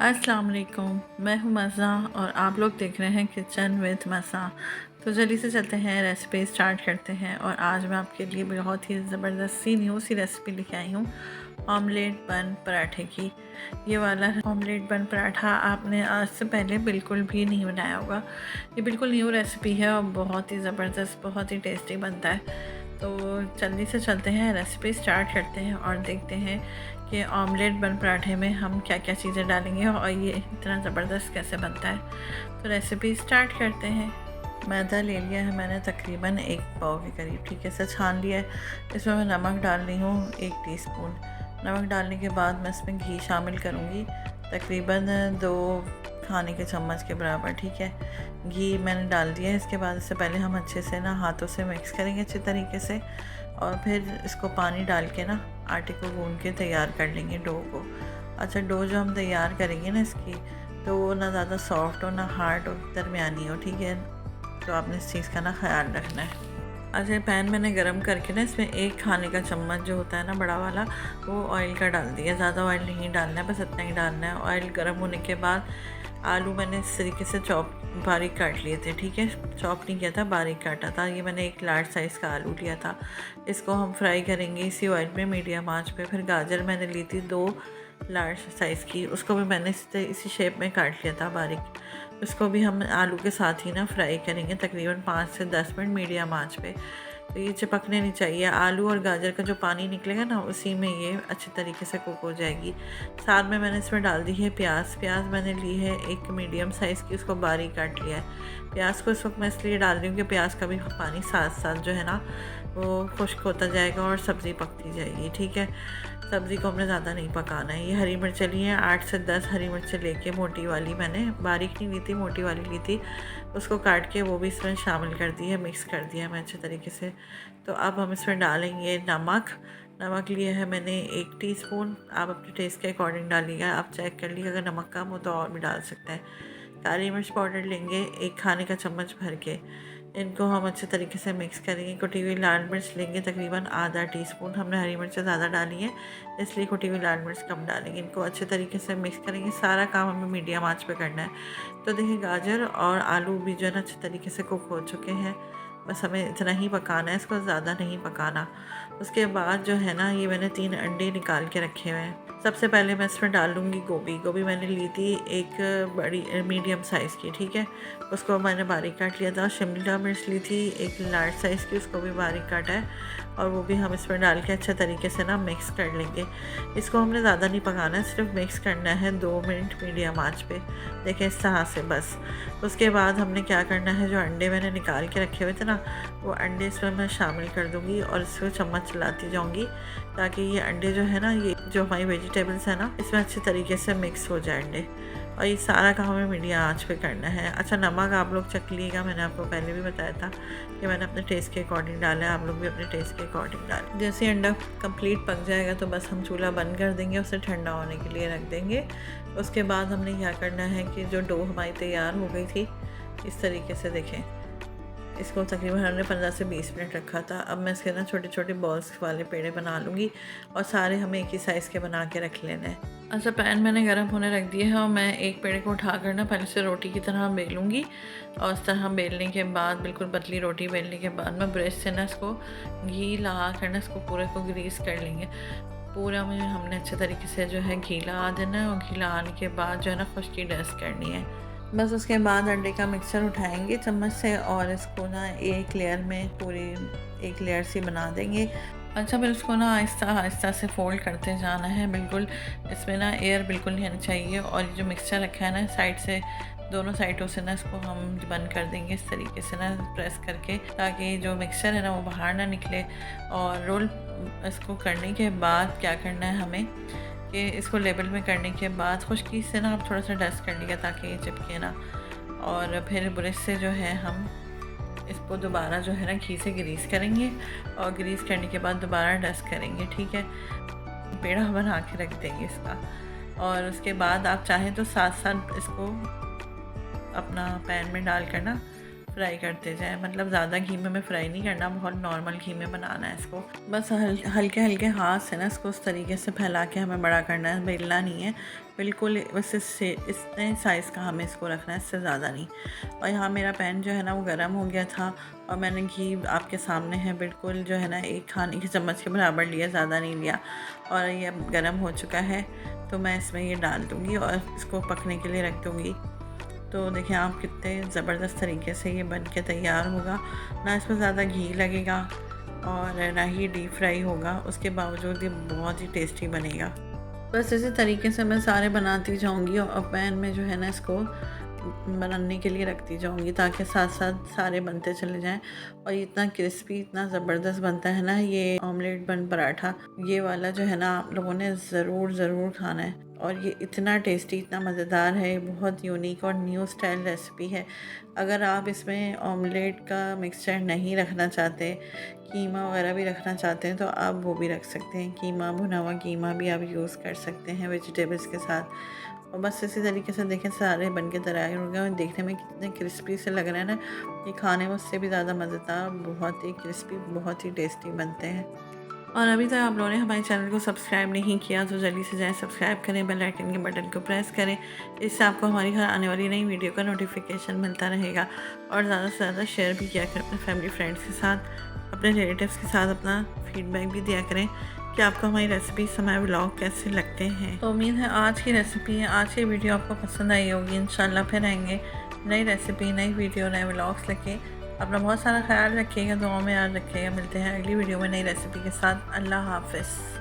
अस्सलाम वालेकुम, मैं हूँ मज़ा और आप लोग देख रहे हैं किचन विद मज़ा। तो जल्दी से चलते हैं, रेसिपी स्टार्ट करते हैं। और आज मैं आपके लिए बहुत ही ज़बरदस्त सी न्यू सी रेसिपी लेके आई हूँ, ऑमलेट बन पराठे की। ये वाला ऑमलेट बन पराठा आपने आज से पहले बिल्कुल भी नहीं बनाया होगा। ये बिल्कुल न्यू रेसिपी है और बहुत ही ज़बरदस्त, बहुत ही टेस्टी बनता है। तो जल्दी से चलते हैं, रेसिपी स्टार्ट करते हैं और देखते हैं कि ऑमलेट बन पराठे में हम क्या क्या चीज़ें डालेंगे और ये इतना ज़बरदस्त कैसे बनता है। तो रेसिपी स्टार्ट करते हैं। मैदा ले लिया है मैंने तकरीबन 1 पाव के करीब, ठीक है, इसे छान लिया है। इसमें मैं नमक डाल रही हूँ 1 टीस्पून। नमक डालने के बाद मैं इसमें घी शामिल करूँगी तकरीबन 2 खाने के चम्मच के बराबर, ठीक है। घी मैंने डाल दिया है। इसके बाद इससे पहले हम अच्छे से ना हाथों से मिक्स करेंगे अच्छे तरीके से, और फिर इसको पानी डाल के ना आटे को गूंद के तैयार कर लेंगे डो को। अच्छा, डो जो हम तैयार करेंगे ना इसकी, तो वो ना ज़्यादा सॉफ्ट हो ना हार्ड हो, दरमियानी हो, ठीक है। तो आपने इस चीज़ का ना ख्याल रखना है। अच्छा, पैन मैंने गरम करके ना इसमें 1 खाने का चम्मच जो होता है ना बड़ा वाला, वो ऑयल का डाल दिया। ज़्यादा ऑयल नहीं डालना है, बस इतना ही डालना है। ऑयल गरम होने के बाद आलू मैंने इस तरीके से बारीक काट लिए थे, ठीक है। चॉप नहीं किया था, बारीक काटा था। ये मैंने 1 लार्ज साइज़ का आलू लिया था। इसको हम फ्राई करेंगे इसी ऑयल में मीडियम आंच पे। फिर गाजर मैंने ली थी 2 लार्ज साइज़ की, उसको भी मैंने इसी शेप में काट लिया था बारीक। उसको भी हम आलू के साथ ही ना फ्राई करेंगे तकरीबन 5 से 10 मिनट मीडियम आंच पे। तो ये चिपकने नहीं चाहिए। आलू और गाजर का जो पानी निकलेगा ना, उसी में ये अच्छे तरीके से कुक हो जाएगी। साथ में मैंने इसमें डाल दी है प्याज। प्याज मैंने ली है 1 मीडियम साइज़ की, उसको बारीक काट लिया है। प्याज को इस वक्त मैं इसलिए डाल रही हूँ कि प्याज का भी पानी साथ साथ जो है ना वो खुश्क होता जाएगा और सब्ज़ी पकती जाएगी, ठीक है। सब्ज़ी को हमने ज़्यादा नहीं पकाना है। ये हरी मिर्चें ली हैं 8 से 10 हरी मिर्चें लेके, मोटी वाली मैंने बारीक नहीं ली थी, मोटी वाली ली थी। उसको काट के वो भी इसमें शामिल कर दी है, मिक्स कर दिया मैं अच्छे तरीके से। तो अब हम इसमें डालेंगे नमक। नमक लिया है मैंने 1 टीस्पून। आप अपने टेस्ट के अकॉर्डिंग डालिएगा। आप चेक कर लीजिए, अगर नमक कम हो तो और भी डाल सकते हैं। काली मिर्च पाउडर लेंगे 1 खाने का चम्मच भर के। इनको हम अच्छे तरीके से मिक्स करेंगे। कुटी हुई लाल मिर्च लेंगे तकरीबन आधा टीस्पून। हमने हरी मिर्च ज़्यादा डाली है, इसलिए कुटी हुई लाल मिर्च कम डालेंगे। इनको अच्छे तरीके से मिक्स करेंगे। सारा काम हमें मीडियम आंच पे करना है। तो देखिए, गाजर और आलू भी जो है ना अच्छे तरीके से कुक हो चुके हैं। बस हमें इतना ही पकाना है, इसको ज़्यादा नहीं पकाना। उसके बाद जो है ना, ये मैंने 3 अंडे निकाल के रखे हुए हैं। सबसे पहले मैं इसमें डाल लूँगी गोभी। गोभी मैंने ली थी 1 बड़ी मीडियम साइज़ की, ठीक है। उसको मैंने बारीक काट लिया था। शिमला मिर्च ली थी 1 लार्ज साइज़ की, उसको भी बारीक काटा है और वो भी हम इसमें डाल के अच्छे तरीके से ना मिक्स कर लेंगे। इसको हमने ज़्यादा नहीं पकाना है, सिर्फ मिक्स करना है 2 मिनट मीडियम आंच पे। देखें इस तरह से बस। उसके बाद हमने क्या करना है, जो अंडे मैंने निकाल के रखे हुए थे ना, वो अंडे इसमें मैं शामिल कर दूँगी और इसमें चम्मच चलाती जाऊँगी ताकि ये अंडे जो है ना, ये जो हमारी वेजिटेबल्स है ना, इसमें अच्छे तरीके से मिक्स हो जाए अंडे। और ये सारा काम हमें मीडियम आंच पे करना है। अच्छा, नमक आप लोग चख लीजिएगा। मैंने आपको पहले भी बताया था कि मैंने अपने टेस्ट के अकॉर्डिंग डाला है, आप लोग भी अपने टेस्ट के अकॉर्डिंग डालें। जैसे अंडा कंप्लीट पक जाएगा तो बस हम चूल्हा बंद कर देंगे, उसे ठंडा होने के लिए रख देंगे। उसके बाद हमने क्या करना है कि जो डो हमारी तैयार हो गई थी, इस तरीके से देखें, इसको तकरीबन हमने 15 से 20 मिनट रखा था। अब मैं इसके ना छोटे छोटे बॉल्स वाले पेड़े बना लूँगी और सारे हमें एक ही साइज़ के बना के रख लेने हैं। अच्छा, पैन मैंने गर्म होने रख दिया है और मैं एक पेड़े को उठाकर ना पहले से रोटी की तरह बेलूँगी। और इस तरह बेलने के बाद, बिल्कुल पतली रोटी बेलने के बाद, मैं ब्रश से ना इसको घी लगा कर ना इसको पूरे को ग्रीस कर लेंगे। पूरा में हमने अच्छे तरीके से जो है घी लगा देना है और घी लगाने के बाद जो है ना खुश्की डस्ट करनी है। बस उसके बाद अंडे का मिक्सचर उठाएंगे चम्मच से और इसको ना एक लेयर में पूरी एक लेयर सी बना देंगे। अच्छा, फिर उसको ना आहिस्ता आहिस्ता से फोल्ड करते जाना है। बिल्कुल इसमें ना एयर बिल्कुल नहीं आनी चाहिए। और ये जो मिक्सचर रखा है ना साइड से, दोनों साइडों से ना इसको हम बंद कर देंगे इस तरीके से ना प्रेस करके, ताकि जो मिक्सचर है ना वो बाहर ना निकले। और रोल इसको करने के बाद क्या करना है हमें कि इसको लेबल में करने के बाद खुश्की से ना आप थोड़ा सा डस्ट कर लिया ताकि ये चिपके ना। और फिर ब्रश से जो है हम इसको दोबारा जो है ना घी से ग्रीस करेंगे और ग्रीस करने के बाद दोबारा डस्ट करेंगे, ठीक है। पेड़ा बना के रख देंगे इसका। और उसके बाद आप चाहें तो साथ साथ इसको अपना पैन में डाल कर ना फ्राई करते जाएं, मतलब ज़्यादा घी में हमें फ्राई नहीं करना, बहुत नॉर्मल घी में बनाना है इसको। बस हल्के हल्के हाथ से ना इसको उस तरीके से फैला के हमें बड़ा करना है, बेलना नहीं है बिल्कुल, बस इससे इतने साइज़ का हमें इसको रखना है, इससे ज़्यादा नहीं। और यहाँ मेरा पैन जो है ना वो गर्म हो गया था और मैंने घी आपके सामने है बिल्कुल जो है ना 1 खाने की चम्मच के बराबर लिया, ज़्यादा नहीं लिया। और ये गर्म हो चुका है तो मैं इसमें ये डाल दूँगी और इसको पकने के लिए रख दूँगी। तो देखें आप कितने ज़बरदस्त तरीके से ये बन के तैयार होगा, ना इसमें ज़्यादा घी लगेगा और ना ही डीप फ्राई होगा, उसके बावजूद ये बहुत ही टेस्टी बनेगा। बस इसी तरीके से मैं सारे बनाती जाऊंगी और पैन में जो है ना इसको बनाने के लिए रखती जाऊंगी ताकि साथ साथ सारे बनते चले जाएं। और इतना क्रिस्पी, इतना ज़बरदस्त बनता है ना ये ऑमलेट बन पराठा, ये वाला जो है ना आप लोगों ने ज़रूर खाना है। और ये इतना टेस्टी, इतना मज़ेदार है, बहुत यूनिक और न्यू स्टाइल रेसिपी है। अगर आप इसमें ऑमलेट का मिक्सचर नहीं रखना चाहते, कीमा वगैरह भी रखना चाहते हैं तो आप वो भी रख सकते हैं, कीमा, भुना हुआ कीमा भी आप यूज़ कर सकते हैं वेजिटेबल्स के साथ। और बस इसी तरीके से देखें सारे बन के तैयार हो गए और देखने में कितने क्रिस्पी से लग रहे हैं ना, ये खाने में उससे भी ज़्यादा मज़ेदार, बहुत ही क्रिस्पी, बहुत ही टेस्टी बनते हैं। और अभी तक आप लोगों ने हमारे चैनल को सब्सक्राइब नहीं किया तो जल्दी से जाएं, सब्सक्राइब करें, बेल आइकन के बटन को प्रेस करें, इससे आपको हमारी हर आने वाली नई वीडियो का नोटिफिकेशन मिलता रहेगा। और ज़्यादा से ज़्यादा शेयर भी किया करें अपने फैमिली फ्रेंड्स के साथ, अपने रिलेटिव्स के साथ, अपना फीडबैक भी दिया करें कि आपको हमारी रेसिपी, हमारे व्लॉग कैसे लगते हैं। तो उम्मीद है आज की रेसिपी है, आज की वीडियो आपको पसंद आई होगी। इंशाल्लाह फिर आएंगे नई रेसिपी, नई वीडियो, नए व्लॉग्स लेके। अपना बहुत सारा ख्याल रखिएगा, दुआओं में याद रखिएगा। मिलते हैं अगली वीडियो में नई रेसिपी के साथ। अल्लाह हाफ़िज़।